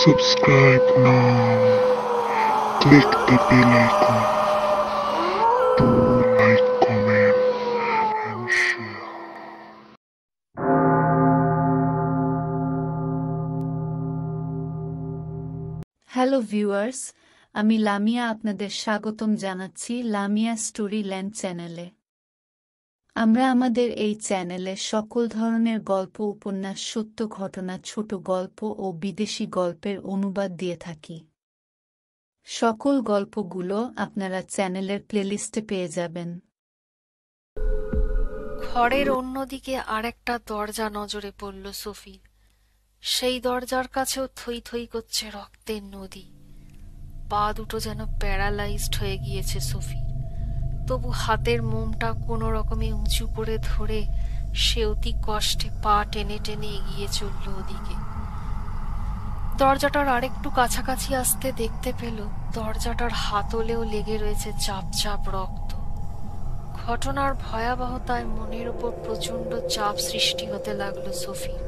Subscribe now. Click the bell icon to like, comment, and share. Hello viewers, আমি লামিয়া আপনাদের স্বাগতম জানাচ্ছি Lamia story land চ্যানেলে। আমরা আমাদের এই চ্যানেলে সকল ধরনের গল্প, উপন্যাস, সত্য ঘটনা, ছোট গল্প ও বিদেশি গল্পের অনুবাদ দিয়ে থাকি। সকল গল্পগুলো আপনারা চ্যানেলের প্লেলিস্টে পেয়ে যাবেন। ঘরের অন্যদিকে আরেকটা দরজা নজরে পড়ল সোফির। সেই দরজার কাছেও থই থই করছে রক্তের নদী। পা দুটো যেন প্যারালাইজড হয়ে গিয়েছে সোফির। তবু হাতের মোমটা কোনো রকমে উঁচু করে ধরে সে অতি কষ্টে পা টেনে টেনে এগিয়ে চলল ওদিকে। দরজাটার আরেকটু কাছাকাছি আসতে দেখতে পেল দরজাটার হাতলেও লেগে রয়েছে চাপ চাপ রক্ত। ঘটনার ভয়াবহতায় মনের ওপর প্রচন্ড চাপ সৃষ্টি হতে লাগলো সোফির,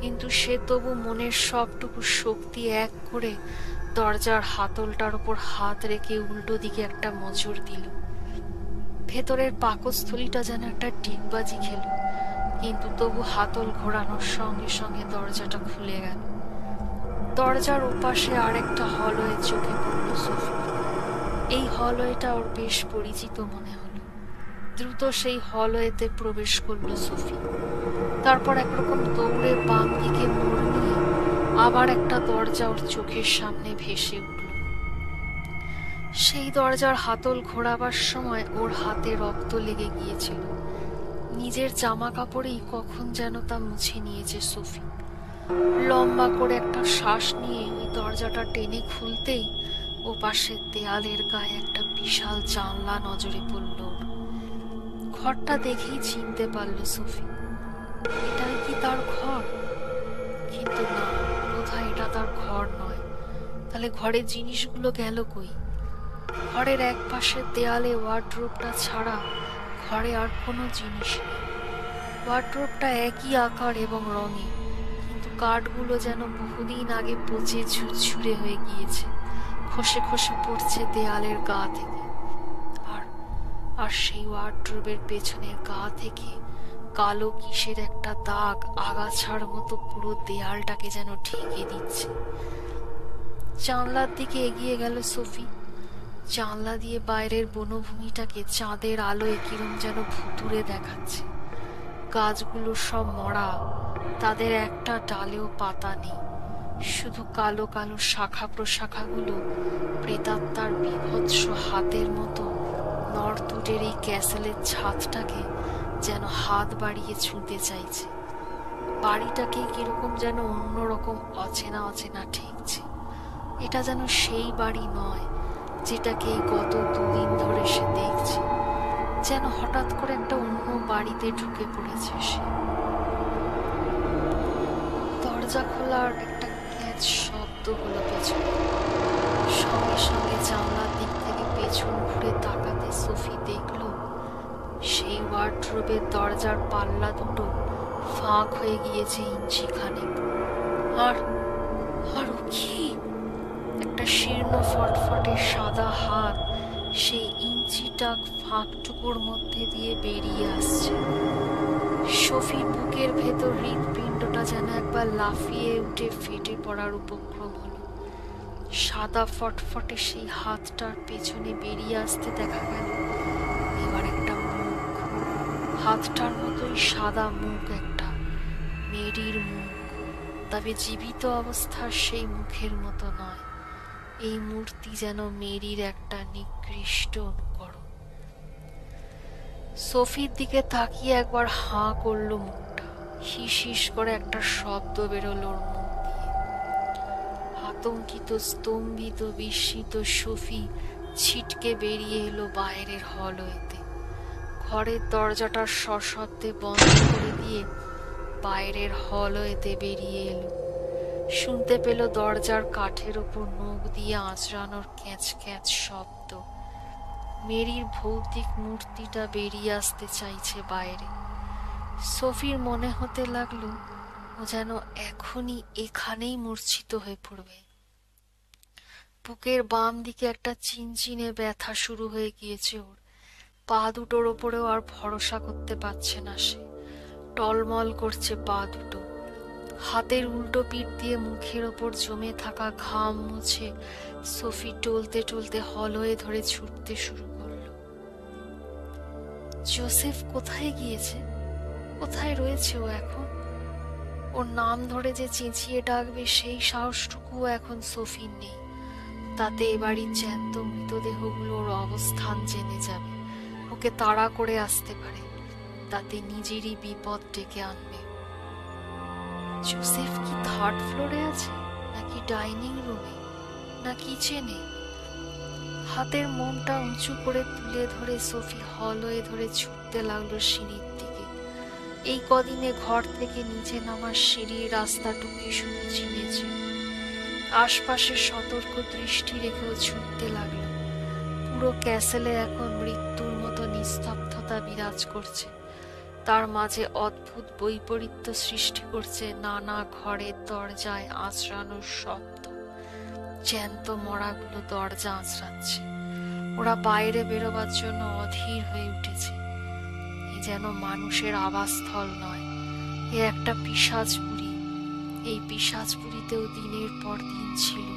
কিন্তু সে তবু মনের সবটুকু শক্তি এক করে দরজার হাতলটার উপর হাত রেখে উল্টো দিকে একটা মোচড় দিল। ভেতরের পাকস্থলীটা যেন একটা ডিগবাজি খেল, কিন্তু তবু হাতল ঘোরানোর সঙ্গে সঙ্গে দরজাটা খুলে গেল। দরজার ওপাশে আরেকটা হলওয়ে চোখে পড়ল সোফির। এই হলওয়েটা ওর বেশ পরিচিত মনে হলো। দ্রুত সেই হলওয়েতে প্রবেশ করল সোফি। তারপর একরকম দৌড়ে বাম দিকে মোড় নিয়ে আবার একটা দরজা ওর চোখের সামনে ভেসে উঠল। সেই দরজার হাতল ঘোরাবার সময় ওর হাতে রক্ত লেগে গিয়েছিল। নিজের জামা কাপড়েই কখন যেন তা মুছে নিয়েছে সোফি। লম্বা করে একটা শ্বাস নিয়ে ওই দরজাটা টেনে খুলতেই ও পাশের দেয়ালের গায়ে একটা বিশাল জানলা নজরে পড়ল। ঘরটা দেখেই চিনতে পারল সোফি, এটাই কি তার ঘর? কিন্তু না, বোধহয় এটা তার ঘর নয়। তাহলে ঘরের জিনিসগুলো গেল কই? ঘরের এক পাশের দেয়ালে ওয়ার্ড্রোবটা ছাড়া ঘরে আর কোনো জিনিস নেই। ওয়ার্ড্রোবটা একই আকার এবং রঙে, কিন্তু কাঠগুলো যেন বহুদিন আগে পচে ঝুরঝুরে হয়ে গিয়েছে, খসে খসে পড়ছে দেয়ালের গা থেকে। আর সেই ওয়ার্ড্রোবের পেছনের গা থেকে কালো কিসের একটা দাগ আগাছার মতো পুরো দেয়ালটাকে যেন ঢেকে দিচ্ছে। জানলার দিকে এগিয়ে গেল সোফি। জানলা দিয়ে বাইরের বনভূমিটাকে চাঁদের আলোয় কিরম যেন ভুতুড়ে দেখাচ্ছে। গাছগুলো সব মরা, তাদের একটা ডালেও পাতা নেই, শুধু কালো কালো শাখা প্রশাখাগুলো প্রেতাত্মার বীভৎস হাতের মতো নর্থউডের এই ক্যাসেলের ছাদটাকে যেন হাত বাড়িয়ে ছুঁতে চাইছে। বাড়িটাকে কিরকম যেন অন্যরকম অচেনা অচেনা ঠেকছে। এটা যেন সেই বাড়ি নয় যেটাকে গত দুদিন ধরে সে দেখছে। যেন হঠাৎ করে একটা অন্য বাড়িতে ঢুকে পড়েছে সে। দরজা খোলার একটা ক্যাচ শব্দ হলো পেছনে। সঙ্গে সঙ্গে জানলার দিক থেকে পেছন ঘুরে তাকাতে সোফি দেখল সেই ওয়ার্ড্রোবের দরজার পাল্লা দুটো ফাঁক হয়ে গিয়েছে ইঞ্চিখানেক। আর কি একটা শীর্ণ ফটফটে সাদা হাত সেই ইঞ্চিটাক ফাঁকটুকুর মধ্যে দিয়ে বেরিয়ে আসছে। সোফির বুকের ভেতর হৃৎপিণ্ডটা যেন একবার লাফিয়ে উঠে ফেটে পড়ার উপক্রম হলো। সাদা ফটফটে সেই হাতটার পেছনে বেরিয়ে আসতে দেখা গেল এবার একটা মুখ। হাতটার মতোই সাদা মুখ, একটা মেরির মুখ, তবে জীবিত অবস্থার সেই মুখের মতো নয়। এই মূর্তি যেন মেরির একটা নিকৃষ্ট অনুকরণ। সোফির দিকে তাকিয়ে একবার হাঁ করলো মুখটা। হিস হিস করে একটা শব্দ বেরোলো ওর মুখ দিয়ে। আতঙ্কিত, স্তম্ভিত, বিস্মিত সোফি ছিটকে বেরিয়ে এলো বাইরের হলওয়েতে। ঘরের দরজাটা সশব্দে বন্ধ করে দিয়ে বাইরের হলওয়েতে বেরিয়ে এলো। শুনতে পেল দরজার কাঠের ওপর নখ দিয়ে আঁচড়ানোর ক্যাঁচ ক্যাঁচ শব্দ। মেরির ভৌতিক মূর্তিটা বেরিয়ে আসতে চাইছে বাইরে। সোফির মনে হতে লাগলো ও যেন এখনই এখানেই মূর্ছিত হয়ে পড়বে। বুকের বাম দিকে একটা চিনচিনে ব্যথা শুরু হয়ে গিয়েছে ওর। পা দুটোর ওপরেও আর ভরসা করতে পারছে না সে। টলমল করছে পা দুটো। হাতের উল্টো পিঠ দিয়ে মুখের ওপর জমে থাকা ঘাম মুছে সোফি টলতে টলতে হলয়ে ধরে ছুটতে শুরু করলো। জোসেফ কোথায় গিয়েছে? কোথায় রয়েছে ও এখন? ওর নাম ধরে যে চেঁচিয়ে ডাকবে সেই সাহসটুকু এখন সোফির নেই। তাতে এবারই জ্যান্ত মৃতদেহগুলোর অবস্থান জেনে যাবে, ওকে তাড়া করে আসতে পারে, তাতে নিজেরই বিপদ ডেকে আনবে। জোসেফ কি থার্ড ফ্লোরে আছে, নাকি ডাইনিং রুমে, না কিচেনে? হাতের মোমটা উঁচু করে তুলে ধরে সোফি হলয়ে ধরে ছুটতে লাগলো সিঁড়ির দিকে। এই কদিনে ঘর থেকে নিচে নামার সিঁড়ির রাস্তাটুকুই শুধু চিনেছে। আশপাশে সতর্ক দৃষ্টি রেখেও ছুটতে লাগলো। পুরো ক্যাসেলে এখন মৃত্যুর মতো নিস্তব্ধতা বিরাজ করছে। তার মাঝে অদ্ভুত বৈপরীত্য সৃষ্টি করছে নানা ঘরের দরজায় আঁচড়ানোর শব্দ। জ্যান্ত মরাগুলো দরজা আঁচড়াচ্ছে। ওরা বাইরে বেরোবার জন্য অধীর হয়ে উঠেছে। এ যেন মানুষের আবাসস্থল নয়, এ একটা পিশাচপুরী। এই পিশাচপুরীতেও দিনের পর দিন ছিল।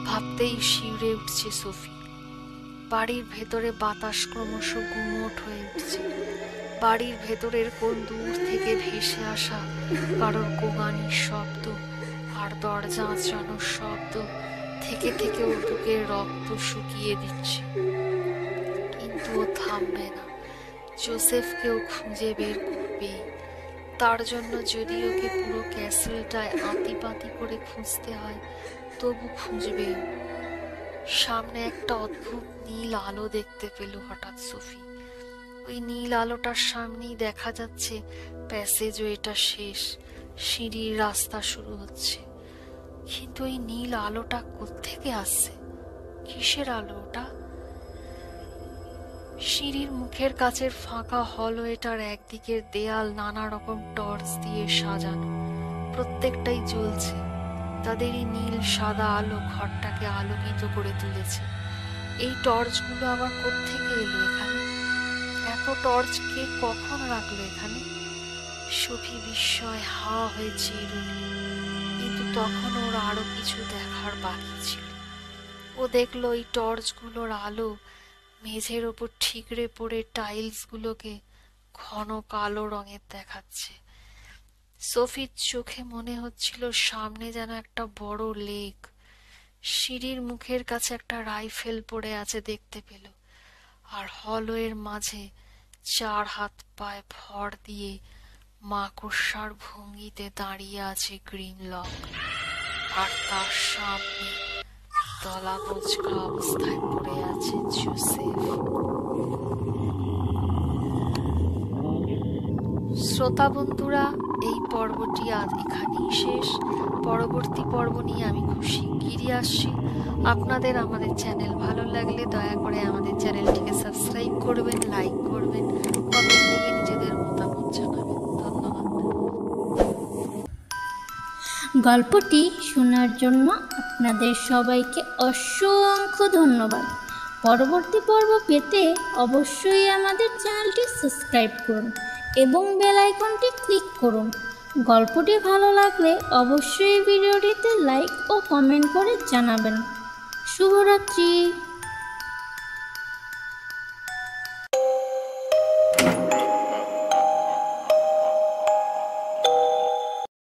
ভাবতেই শিউরে উঠছে সোফি। বাড়ির ভেতরে বাতাস ক্রমশ গুমোট হয়ে উঠছে। বাড়ির ভেতরের কোন দূর থেকে ভেসে আসা কারোর গোগানির শব্দ আর দরজা আঁচড়ানোর শব্দ থেকে থেকে ওর বুকের রক্ত শুকিয়ে দিচ্ছে। কিন্তু ও থামবে না। জোসেফকেও খুঁজে বের করবে। তার জন্য যদি ওকে পুরো ক্যাসেলটায় আঁতিপাতি করে খুঁজতে হয়, তবু খুঁজবে। সামনে একটা অদ্ভুত নীল আলো দেখতে পেল হঠাৎ সোফি। ওই নীল আলোটার সামনেই দেখা যাচ্ছে প্যাসেজ এটা শেষ, সিঁড়ির রাস্তা শুরু হচ্ছে। কিন্তু এই নীল আলোটা কোত্থেকে আসছে? কিসের আলো ওটা? সিঁড়ির মুখের কাছের ফাঁকা হলওয়েটার একদিকের দেয়াল নানা রকম টর্চ দিয়ে সাজানো, প্রত্যেকটাই জ্বলছে। তাদেরই নীল সাদা আলো ঘরটাকে আলোকিত করে তুলেছে। এই টর্চগুলো আবার কোত্থেকে এলো এখানে? এত টর্চ কে কখন রাখলো এখানে? সোফি বিস্ময় হা হয়ে চেয়ে রইল। কিন্তু তখন ওর আরো কিছু দেখার বাকি ছিল। ও দেখলো এই টর্চগুলোর আলো মেঝের ওপর ঠিকরে পড়ে টাইলসগুলোকে ঘন কালো রঙের দেখাচ্ছে। সোফির চোখে মনে হচ্ছিল সামনে যেন একটা বড় লেক। সিঁড়ির মুখের কাছে একটা রাইফেল পড়ে আছে দেখতে পেল। আর হলওয়ের মাঝে 4 হাত পায়ে ভর দিয়ে মাকড়সার ভঙ্গিতে দাঁড়িয়ে আছে গ্রিনলক। আর তার সামনে তলা বোচকা অবস্থায় পড়ে আছে জোসেফ। শ্রোতা বন্ধুরা, এই পর্বটি আজ এখানেই শেষ। পরবর্তী পর্ব নিয়ে আমি খুব শিগগিরই আসছি। আপনাদের আমাদের চ্যানেল ভালো লাগলে দয়া করে আমাদের চ্যানেলটিকে সাবস্ক্রাইব করবেন, লাইক করবেন, কমেন্ট দিয়ে নিজেদের মতামত জানাবেন। ধন্যবাদ। গল্পটি শোনার জন্য আপনাদের সবাইকে অসংখ্য ধন্যবাদ। পরবর্তী পর্ব পেতে অবশ্যই আমাদের চ্যানেলটি সাবস্ক্রাইব করুন এবং বেল আইকনটি ক্লিক করুন। গল্পটি ভালো লাগলে অবশ্যই ভিডিওটিতে লাইক ও কমেন্ট করে জানাবেন। শুভরাত্রি।